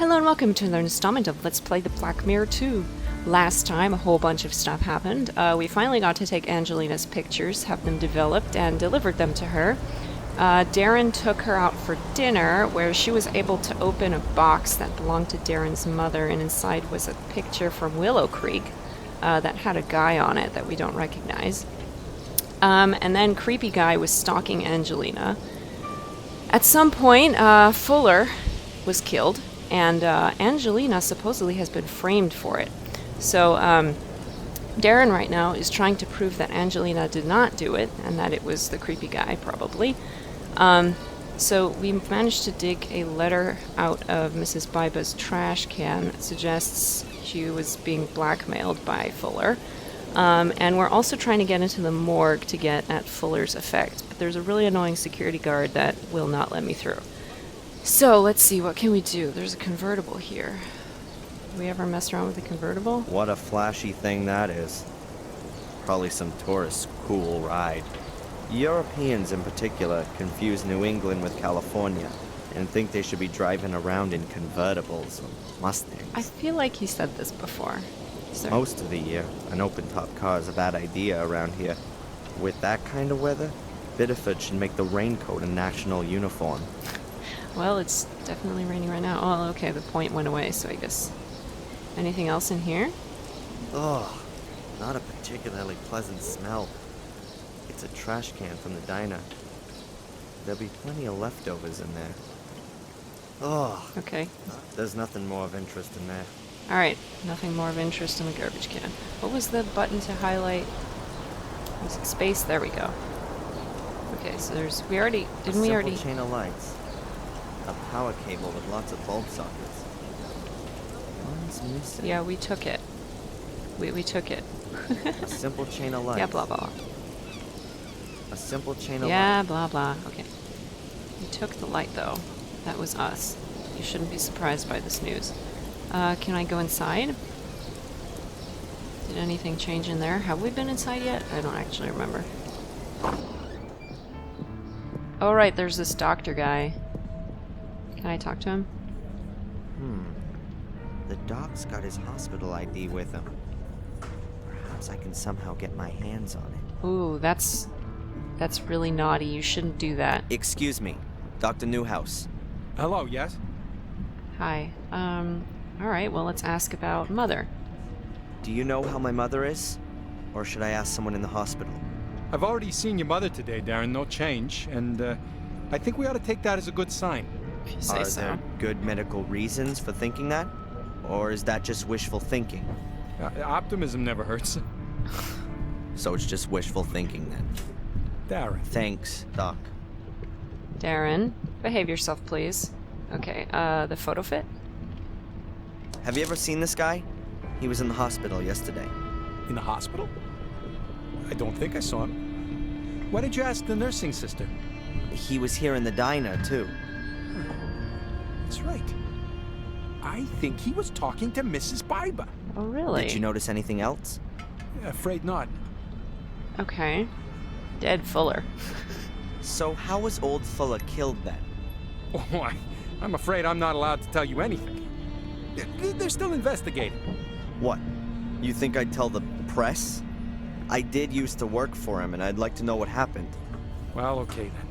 Hello and welcome to another installment of Let's Play the Black Mirror 2. Last time, a whole bunch of stuff happened. We finally got to take Angelina's pictures, have them developed, and delivered them to her. Darren took her out for dinner, where she was able to open a box that belonged to Darren's mother, and inside was a picture from Willow Creek that had a guy on it that we don't recognize. And then Creepy Guy was stalking Angelina. At some point, Fuller was killed, and Angelina supposedly has been framed for it. So Darren right now is trying to prove that Angelina did not do it, and that it was the creepy guy, probably. So we managed to dig a letter out of Mrs. Vybez's trash can that suggests she was being blackmailed by Fuller. And we're also trying to get into the morgue to get at Fuller's effect. But there's a really annoying security guard that will not let me through. So, let's see, what can we do? There's a convertible here. Do we ever mess around with the convertible? What a flashy thing that is. Probably some tourist's cool ride. Europeans in particular confuse New England with California and think they should be driving around in convertibles or Mustangs. I feel like he said this before. Most of the year, an open-top car is a bad idea around here. With that kind of weather, Biddeford should make the raincoat a national uniform. Well, it's definitely raining right now. Oh, okay, the point went away, so I guess... Anything else in here? Ugh, not a particularly pleasant smell. It's a trash can from the diner. There'll be plenty of leftovers in there. Ugh. Okay. There's nothing more of interest in there. Alright, nothing more of interest in the garbage can. What was the button to highlight? Was it space? There we go. Okay, so there's... Didn't we already... chain of lights. A power cable with lots of bulb sockets. One's missing. Yeah, we took it. We took it. A simple chain of lights. Yeah, blah, blah. A simple chain of lights. Yeah, blah, blah. Okay. We took the light, though. That was us. You shouldn't be surprised by this news. Can I go inside? Did anything change in there? Have we been inside yet? I don't actually remember. Oh, right, there's this doctor guy. Can I talk to him? The doc's got his hospital ID with him. Perhaps I can somehow get my hands on it. Ooh, that's really naughty. You shouldn't do that. Excuse me, Dr. Newhouse. Hello, yes? Hi. Alright, well, let's ask about Mother. Do you know how my mother is? Or should I ask someone in the hospital? I've already seen your mother today, Darren. No change. And, I think we ought to take that as a good sign. If you say Are so. there good medical reasons for thinking that? Or is that just wishful thinking? Optimism never hurts. So it's just wishful thinking then. Darren. Thanks, Doc. Darren, behave yourself, please. Okay, the photo fit? Have you ever seen this guy? He was in the hospital yesterday. In the hospital? I don't think I saw him. Why did you ask the nursing sister? He was here in the diner, too. That's right. I think he was talking to Mrs. Vybez. Oh, really? Did you notice anything else? Afraid not. Okay. Dead Fuller. So how was old Fuller killed then? Oh, I'm afraid I'm not allowed to tell you anything. They're still investigating. What? You think I'd tell the press? I did used to work for him, and I'd like to know what happened. Well, okay then.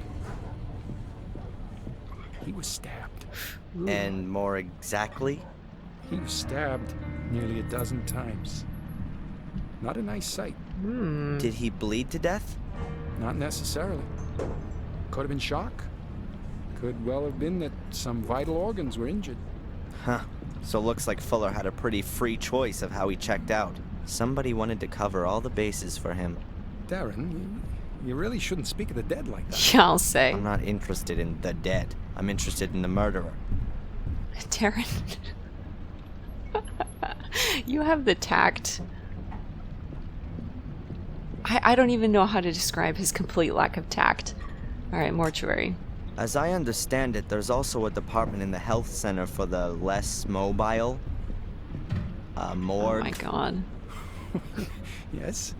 He was stabbed. Ooh. And more exactly? He was stabbed nearly a dozen times. Not a nice sight. Did he bleed to death? Not necessarily. Could have been shock. Could well have been that some vital organs were injured. Huh. So looks like Fuller had a pretty free choice of how he checked out. Somebody wanted to cover all the bases for him. Darren, you really shouldn't speak of the dead like that. Yeah, I'll say. I'm not interested in the dead. I'm interested in the murderer. Darren. You have the tact. I don't even know how to describe his complete lack of tact. Alright, mortuary. As I understand it, there's also a department in the health center for the less mobile. Morgue. Oh my god. Yes,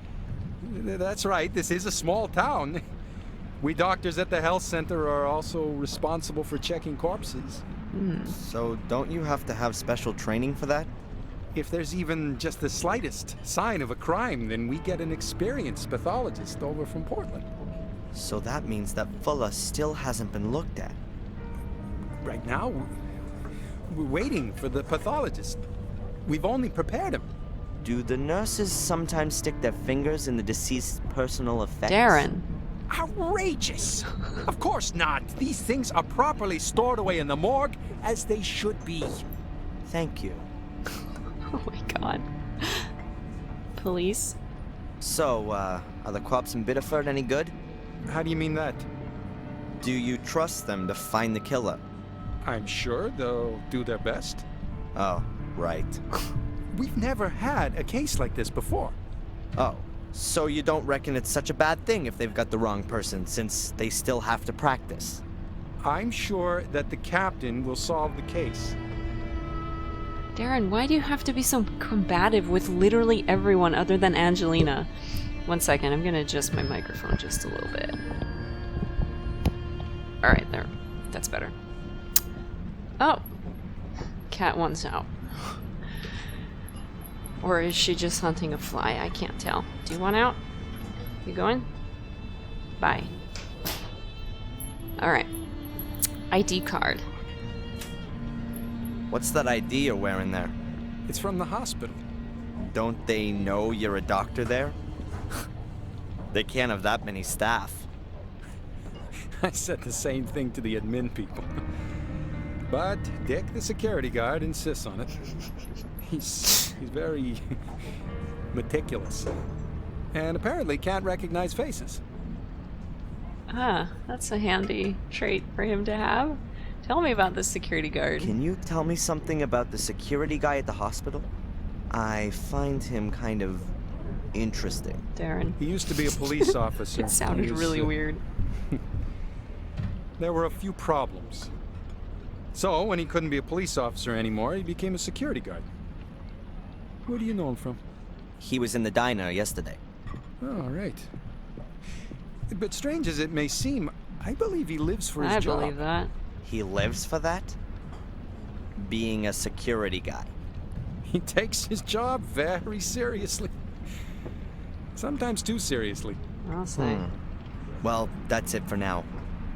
that's right. This is a small town. We doctors at the health center are also responsible for checking corpses. So don't you have to have special training for that? If there's even just the slightest sign of a crime, then we get an experienced pathologist over from Portland. So that means that Fuller still hasn't been looked at. Right now, we're waiting for the pathologist. We've only prepared him. Do the nurses sometimes stick their fingers in the deceased's personal effects? Darren. Outrageous! Of course not. These things are properly stored away in the morgue, as they should be. Thank you. Oh my god. Police? So, are the cops in Biddeford any good? How do you mean that? Do you trust them to find the killer? I'm sure they'll do their best. Oh, right. We've never had a case like this before. Oh, so you don't reckon it's such a bad thing if they've got the wrong person, since they still have to practice? I'm sure that the captain will solve the case. Darren, why do you have to be so combative with literally everyone other than Angelina? 1 second, I'm gonna adjust my microphone just a little bit. Alright, there. That's better. Oh! Cat wants out. Or is she just hunting a fly? I can't tell. Do you want out? You going? Bye. Alright. ID card. What's that ID you're wearing there? It's from the hospital. Don't they know you're a doctor there? They can't have that many staff. I said the same thing to the admin people. But Dick, the security guard, insists on it. He's very meticulous. And apparently can't recognize faces. Ah, that's a handy trait for him to have. Tell me about the security guard. Can you tell me something about the security guy at the hospital? I find him kind of interesting. Darren. He used to be a police officer. It sounded He was, really weird. There were a few problems. So, when he couldn't be a police officer anymore, he became a security guard. Where do you know him from? He was in the diner yesterday. Oh, right. But strange as it may seem, I believe he lives for his I job. believe that. He lives for that? Being a security guy. He takes his job very seriously. Sometimes too seriously. I'll say. Well, that's it for now,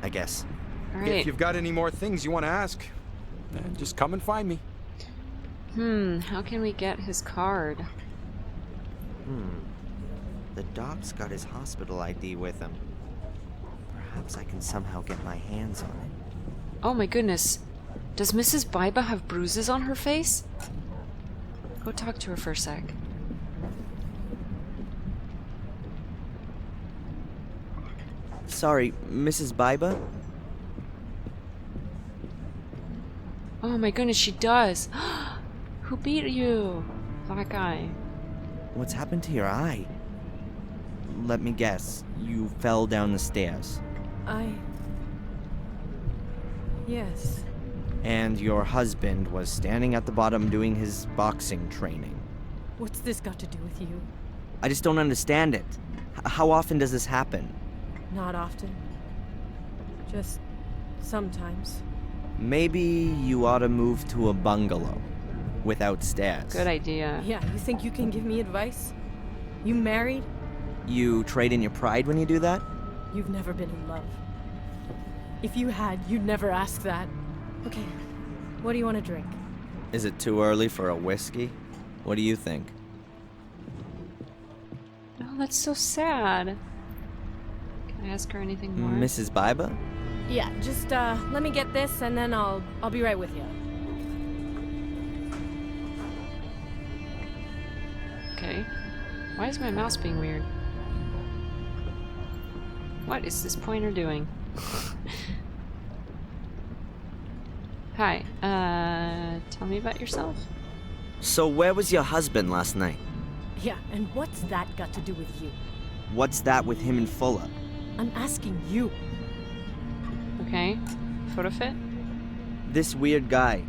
I guess. Alright. If you've got any more things you want to ask, then just come and find me. How can we get his card? The doc's got his hospital ID with him. Perhaps I can somehow get my hands on it. Oh my goodness. Does Mrs. Vybez have bruises on her face? Go talk to her for a sec. Sorry, Mrs. Vybez? Oh my goodness, she does. Who beat you? That guy. What's happened to your eye? Let me guess. You fell down the stairs. Yes. And your husband was standing at the bottom doing his boxing training. What's this got to do with you? I just don't understand it. How often does this happen? Not often. Just sometimes. Maybe you ought to move to a bungalow without stairs. Good idea. Yeah, you think you can give me advice? You married? You trade in your pride when you do that? You've never been in love. If you had, you'd never ask that. Okay, what do you want to drink? Is it too early for a whiskey? What do you think? Oh, that's so sad. Can I ask her anything more? Mrs. Vybez? Yeah, just let me get this and then I'll be right with you. Okay. Why is my mouse being weird? What is this pointer doing? Hi, tell me about yourself. So where was your husband last night? Yeah, and what's that got to do with you? What's that with him and Fuller? I'm asking you. Okay. Photo fit? This weird guy,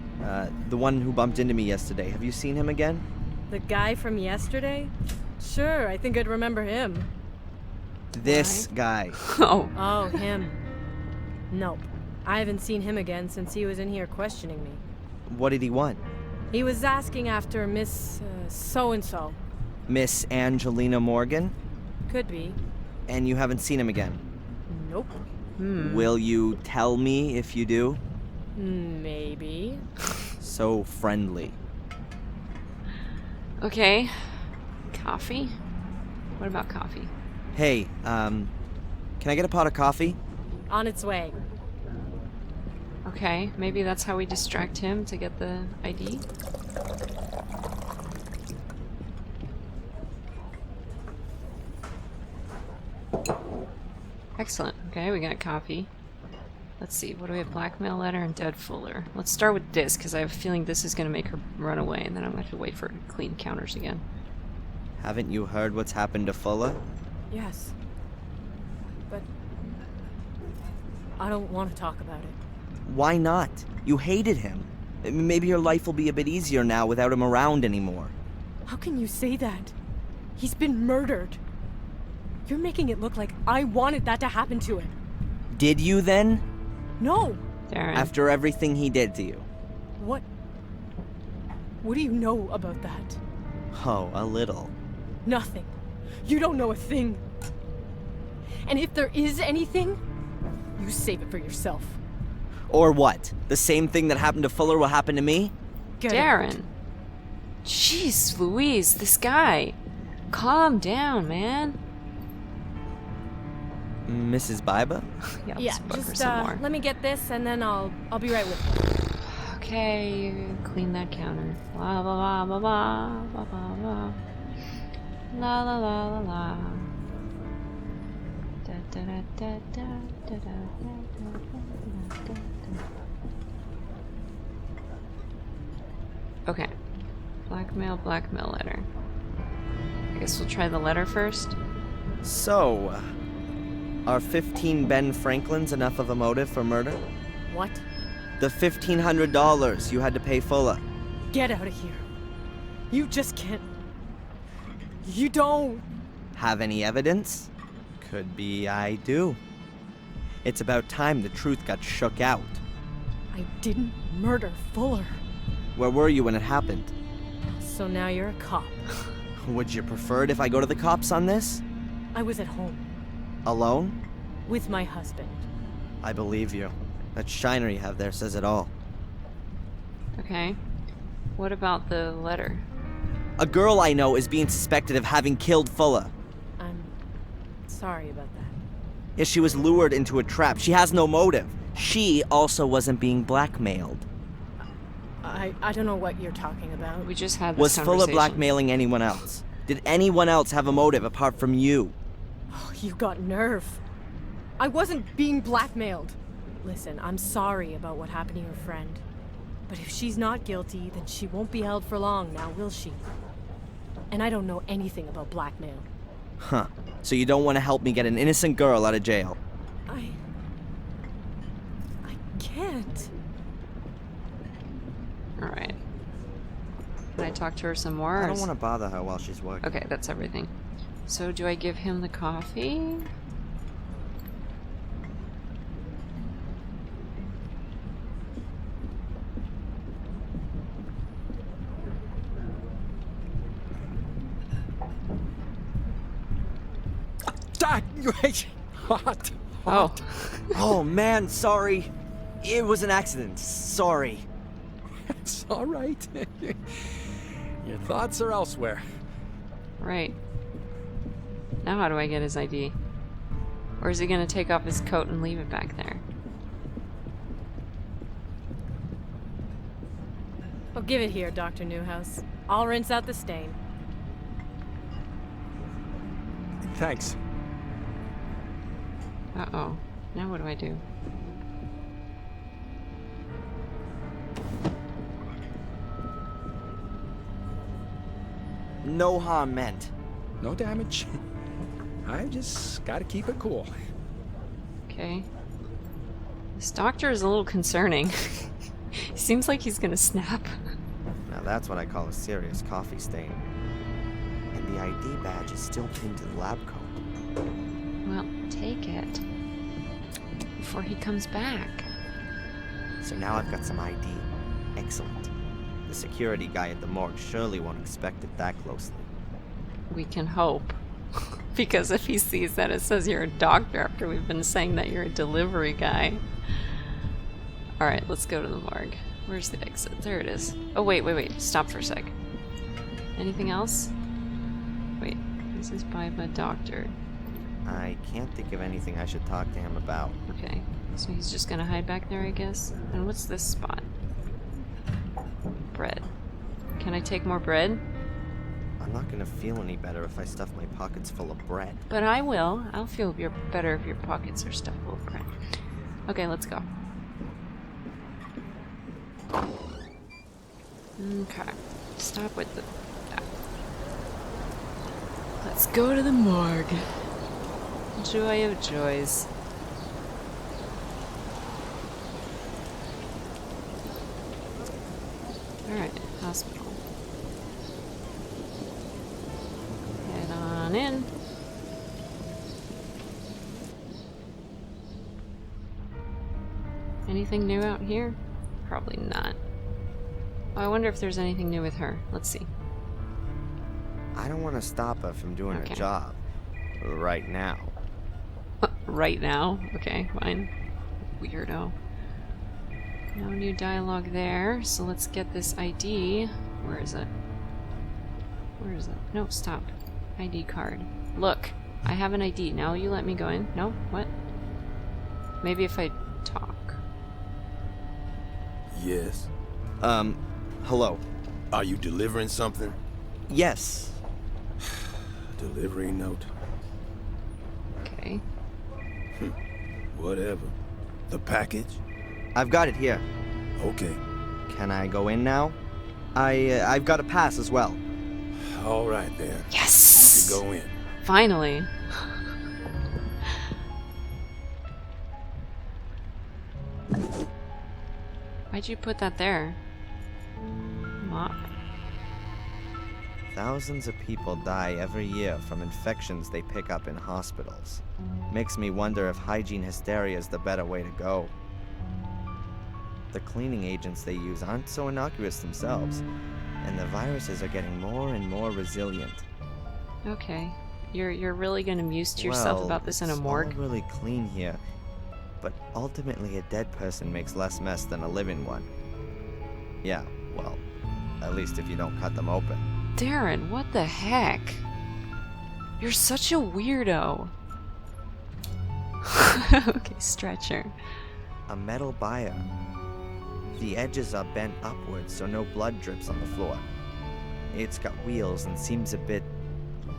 the one who bumped into me yesterday. Have you seen him again? The guy from yesterday? Sure, I think I'd remember him. This guy. Oh. Oh, him. Nope. I haven't seen him again since he was in here questioning me. What did he want? He was asking after Miss so-and-so. Miss Angelina Morgan? Could be. And you haven't seen him again? Nope. Will you tell me if you do? Maybe. So friendly. Okay. Coffee? What about coffee? Hey, can I get a pot of coffee? On its way. Okay, maybe that's how we distract him to get the ID. Excellent. Okay, we got coffee. Let's see, what do we have? Blackmail letter and dead Fuller. Let's start with this, because I have a feeling this is going to make her run away, and then I'm going to have to wait for her to clean counters again. Haven't you heard what's happened to Fuller? Yes. But I don't want to talk about it. Why not? You hated him. Maybe your life will be a bit easier now without him around anymore. How can you say that? He's been murdered. You're making it look like I wanted that to happen to him. Did you then? No! Darren. After everything he did to you? What do you know about that? Oh, a little. Nothing. You don't know a thing. And if there is anything, you save it for yourself. Or what? The same thing that happened to Fuller will happen to me? Get out. Darren. Jeez Louise, this guy. Calm down, man. Mrs. Vybez? Yeah, Yeah, let's book her just some more. let me get this and then I'll be right with you. Okay, clean that counter. La la la la la la la la. La la la la la. Da da da da da da da da da da. Okay. Blackmail letter. I guess we'll try the letter first. So, are 15 Ben Franklins enough of a motive for murder? What? The $1,500 you had to pay Fuller. Get out of here. You just can't. You don't. Have any evidence? Could be I do. It's about time the truth got shook out. I didn't murder Fuller. Where were you when it happened? So now you're a cop. Would you prefer it if I go to the cops on this? I was at home Alone? with my husband. I believe you. That shiner you have there says it all. Okay. What about the letter? A girl I know is being suspected of having killed Fuller. I'm sorry about that. Yes, she was lured into a trap. She has no motive. She also wasn't being blackmailed. I don't know what you're talking about. We just had this Was Fuller conversation. blackmailing anyone else? Did anyone else have a motive apart from you? Oh, you got nerve. I wasn't being blackmailed. Listen, I'm sorry about what happened to your friend. But if she's not guilty, then she won't be held for long now, will she? And I don't know anything about blackmail. Huh. So you don't want to help me get an innocent girl out of jail? I can't. Alright. Can I talk to her some more? I or don't is- want to bother her while she's working. Okay, that's everything. So do I give him the coffee? Hot. Oh. Oh man, sorry. It was an accident. Sorry. It's all right. Your thoughts are elsewhere. Right. Now how do I get his ID? Or is he gonna take off his coat and leave it back there? Well, give it here, Dr. Newhouse. I'll rinse out the stain. Thanks. Uh-oh. Now what do I do? No harm meant. No damage. I just gotta keep it cool. Okay. This doctor is a little concerning. Seems like he's gonna snap. Now that's what I call a serious coffee stain. And the ID badge is still pinned to the lab coat. Well, take it. Before he comes back. So now I've got some ID. Excellent. The security guy at the morgue surely won't expect it that closely. We can hope. Because if he sees that it says you're a doctor after we've been saying that you're a delivery guy. Alright, let's go to the morgue. Where's the exit? There it is. Oh, wait. Stop for a sec. Anything else? Wait, this is Vybez doctor. I can't think of anything I should talk to him about. Okay, so he's just gonna hide back there, I guess. And what's this spot? Bread. Can I take more bread? I'm not gonna feel any better if I stuff my pockets full of bread. But I will. I'll feel better if your pockets are stuffed full of bread. Okay, let's go. Okay. Stop with the... Let's go to the morgue. Joy of joys. Alright, hospital. Head on in. Anything new out here? Probably not. Oh, I wonder if there's anything new with her. Let's see. I don't want to stop her from doing Okay. her job. Right now. Right now? Okay, fine. Weirdo. No new dialogue there, so let's get this ID. Where is it? Where is it? No, stop. ID card. Look, I have an ID. Now you let me go in. No? What? Maybe if I talk. Yes. Hello. Are you delivering something? Yes. Delivery note. Okay. Whatever. The package? I've got it here. Okay. Can I go in now? I've got a pass as well. All right then. Yes! You can go in. Finally. Why'd you put that there? Mop. Thousands of people die every year from infections they pick up in hospitals. Makes me wonder if hygiene hysteria is the better way to go. The cleaning agents they use aren't so innocuous themselves, and the viruses are getting more and more resilient. Okay. You're really gonna muse to yourself Well, about this in a it's morgue? all really clean here, but ultimately a dead person makes less mess than a living one. Yeah, well, at least if you don't cut them open. Darren, what the heck? You're such a weirdo. Okay, stretcher. A metal bier. The edges are bent upwards so no blood drips on the floor. It's got wheels and seems a bit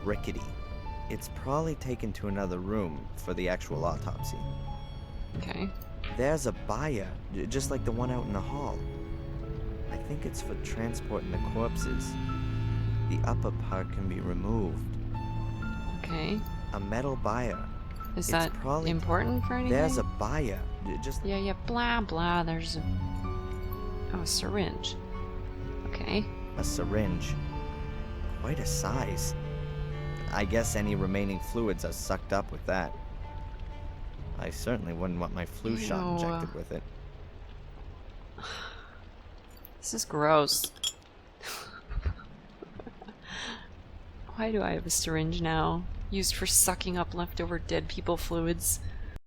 rickety. It's probably taken to another room for the actual autopsy. Okay. There's a bier, just like the one out in the hall. I think it's for transporting the corpses. The upper part can be removed. Okay. A metal bier. Is It's that probably- important for anything? There's a bier. Just Yeah, blah, blah, there's a... Oh, a syringe. Okay. a syringe. Quite a size. I guess any remaining fluids are sucked up with that. I certainly wouldn't want my flu shot Ew. injected with it. This is gross. Why do I have a syringe now? Used for sucking up leftover dead people fluids.